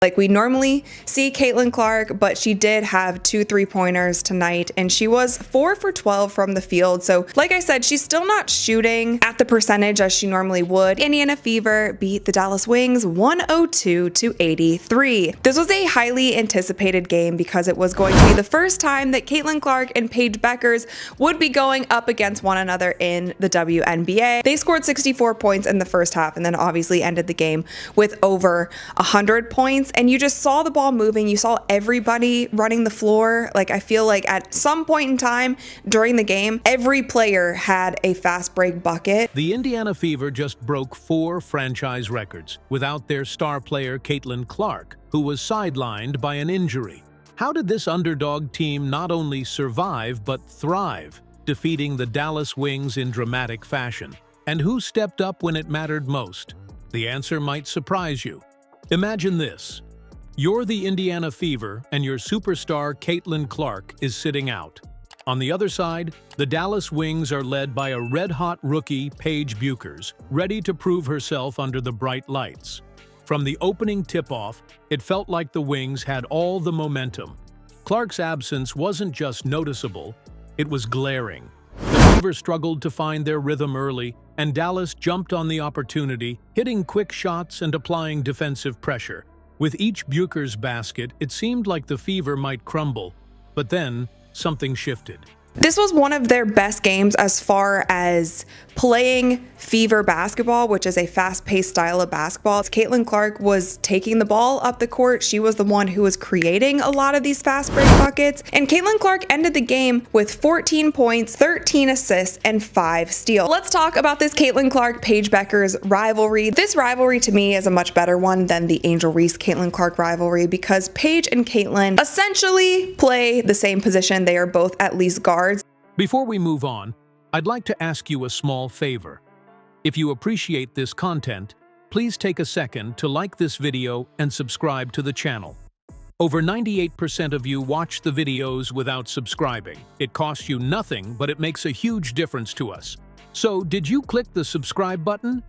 Like we normally see Caitlin Clark, but she did have 2 3-pointers tonight, and she was 4 for 12 from the field. So like I said, she's still not shooting at the percentage as she normally would. Indiana Fever beat the Dallas Wings 102-83. This was a highly anticipated game because it was going to be the first time that Caitlin Clark and Paige Bueckers would be going up against one another in the WNBA. They scored 64 points in the first half and then obviously ended the game with over 100 points. And you just saw the ball moving. You saw everybody running the floor. Like I feel like at some point in time during the game, every player had a fast break bucket. The Indiana Fever just broke 4 franchise records without their star player Caitlin Clark, who was sidelined by an injury. How did this underdog team not only survive but thrive, defeating the Dallas Wings in dramatic fashion? And who stepped up when it mattered most? The answer might surprise you. Imagine this. You're the Indiana Fever and your superstar Caitlin Clark is sitting out. On the other side, the Dallas Wings are led by a red-hot rookie, Paige Bueckers, ready to prove herself under the bright lights. From the opening tip-off, it felt like the Wings had all the momentum. Clark's absence wasn't just noticeable, it was glaring. The Fever struggled to find their rhythm early, and Dallas jumped on the opportunity, hitting quick shots and applying defensive pressure. With each Bueckers basket, it seemed like the Fever might crumble, but then something shifted. This was one of their best games as far as playing Fever basketball, which is a fast-paced style of basketball. Caitlin Clark was taking the ball up the court. She was the one who was creating a lot of these fast break buckets. And Caitlin Clark ended the game with 14 points, 13 assists, and 5 steals. Let's talk about this Caitlin Clark-Paige Bueckers rivalry. This rivalry to me is a much better one than the Angel Reese-Caitlin Clark rivalry because Paige and Caitlin essentially play the same position. They are both at least guards. Before we move on, I'd like to ask you a small favor. If you appreciate this content, please take a second to like this video and subscribe to the channel. Over 98% of you watch the videos without subscribing. It costs you nothing, but it makes a huge difference to us. So, did you click the subscribe button?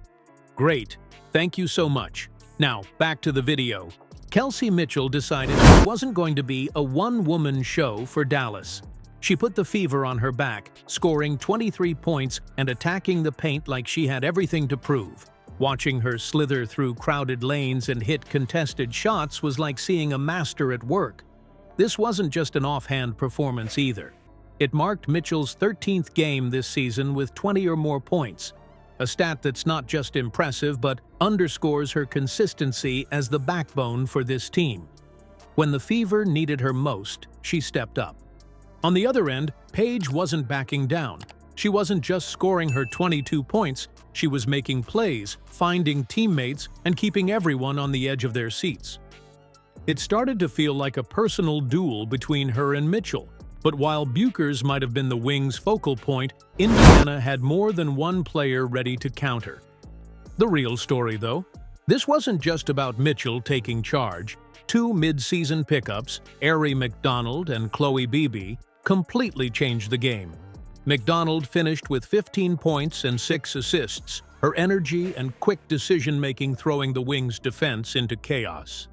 Great, thank you so much. Now, back to the video. Kelsey Mitchell decided it wasn't going to be a one-woman show for Dallas. She put the Fever on her back, scoring 23 points and attacking the paint like she had everything to prove. Watching her slither through crowded lanes and hit contested shots was like seeing a master at work. This wasn't just an offhand performance either. It marked Mitchell's 13th game this season with 20 or more points, a stat that's not just impressive but underscores her consistency as the backbone for this team. When the Fever needed her most, she stepped up. On the other end, Paige wasn't backing down. She wasn't just scoring her 22 points, she was making plays, finding teammates, and keeping everyone on the edge of their seats. It started to feel like a personal duel between her and Mitchell, but while Bueckers might have been the Wings' focal point, Indiana had more than one player ready to counter. The real story, though, this wasn't just about Mitchell taking charge. 2 mid-season pickups, Aari McDonald and Chloe Beebe, completely changed the game. McDonald finished with 15 points and 6 assists, her energy and quick decision-making throwing the Wings' defense into chaos.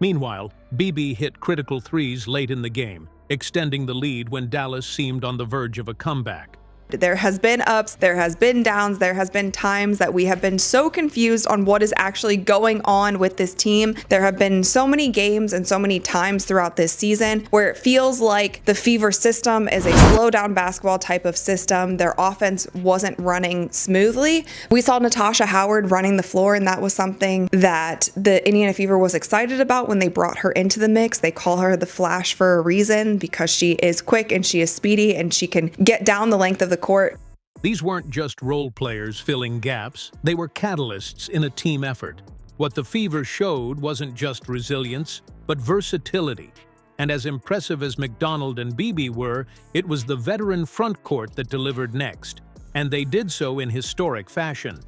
Meanwhile, Beebe hit critical threes late in the game, extending the lead when Dallas seemed on the verge of a comeback. There has been ups, there has been downs, there has been times that we have been so confused on what is actually going on with this team. There have been so many games and so many times throughout this season where it feels like the Fever system is a slow down basketball type of system. Their offense wasn't running smoothly. We saw Natasha Howard running the floor, and that was something that the Indiana Fever was excited about when they brought her into the mix. They call her the Flash for a reason because she is quick and she is speedy and she can get down the length of the court. These weren't just role players filling gaps, they were catalysts in a team effort. What the Fever showed wasn't just resilience, but versatility. And as impressive as McDonald and Beebe were, it was the veteran front court that delivered next, and they did so in historic fashion.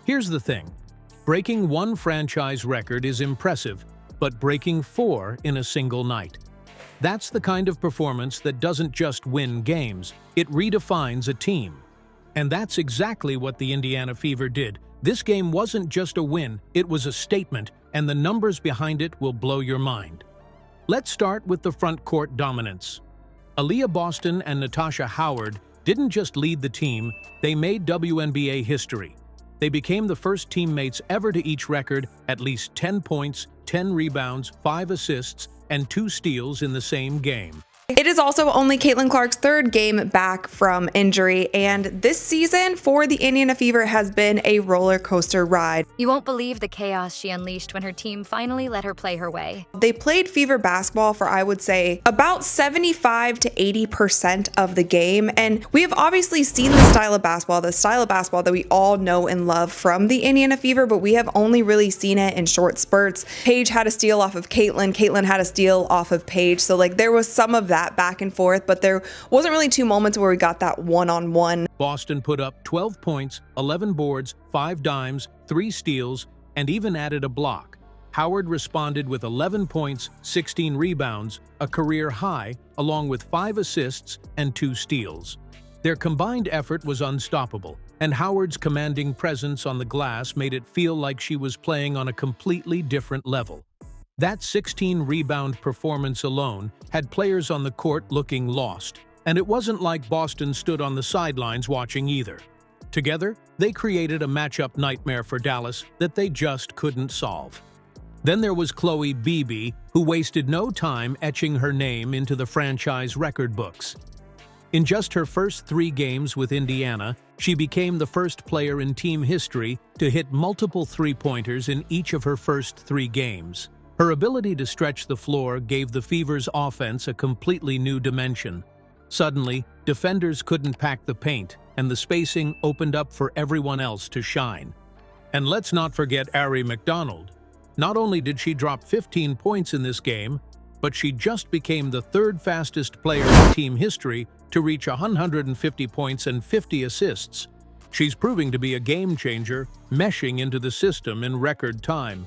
Here's the thing. Breaking one franchise record is impressive, but breaking 4 in a single night. That's the kind of performance that doesn't just win games, it redefines a team. And that's exactly what the Indiana Fever did, This game wasn't just a win, it was a statement, and the numbers behind it will blow your mind. Let's start with the front court dominance. Aaliyah Boston and Natasha Howard didn't just lead the team, they made WNBA history. They became the first teammates ever to each record at least 10 points, 10 rebounds, 5 assists, and 2 steals in the same game. It is also only Caitlin Clark's third game back from injury, and this season for the Indiana Fever has been a roller coaster ride. You won't believe the chaos she unleashed when her team finally let her play her way. They played Fever basketball for, I would say, about 75 to 80% of the game, and we have obviously seen the style of basketball that we all know and love from the Indiana Fever, but we have only really seen it in short spurts. Paige had a steal off of Caitlin had a steal off of Paige, so like there was some of that back and forth, but there wasn't really 2 moments where we got that one-on-one. Boston put up 12 points, 11 boards, 5 dimes, 3 steals, and even added a block. Howard responded with 11 points, 16 rebounds, a career high, along with 5 assists and 2 steals. Their combined effort was unstoppable, and Howard's commanding presence on the glass made it feel like she was playing on a completely different level. That 16-rebound performance alone had players on the court looking lost, and it wasn't like Boston stood on the sidelines watching either. Together, they created a matchup nightmare for Dallas that they just couldn't solve. Then there was Chloe Beebe, who wasted no time etching her name into the franchise record books. In just her first 3 games with Indiana, she became the first player in team history to hit multiple three-pointers in each of her first 3 games. Her ability to stretch the floor gave the Fever's offense a completely new dimension. Suddenly, defenders couldn't pack the paint, and the spacing opened up for everyone else to shine. And let's not forget Ari McDonald. Not only did she drop 15 points in this game, but she just became the 3rd fastest player in team history to reach 150 points and 50 assists. She's proving to be a game changer, meshing into the system in record time.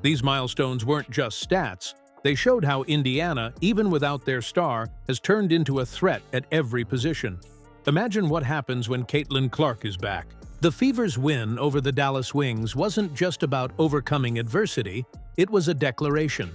These milestones weren't just stats, they showed how Indiana, even without their star, has turned into a threat at every position. Imagine what happens when Caitlin Clark is back. The Fever's win over the Dallas Wings wasn't just about overcoming adversity, it was a declaration.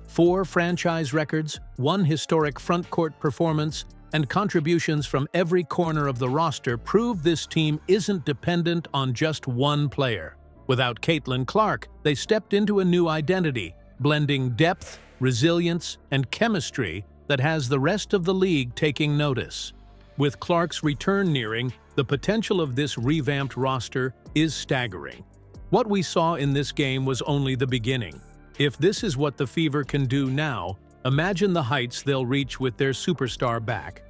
4 franchise records, 1 historic front-court performance, and contributions from every corner of the roster prove this team isn't dependent on just one player. Without Caitlin Clark, they stepped into a new identity, blending depth, resilience, and chemistry that has the rest of the league taking notice. With Clark's return nearing, the potential of this revamped roster is staggering. What we saw in this game was only the beginning. If this is what the Fever can do now, imagine the heights they'll reach with their superstar back.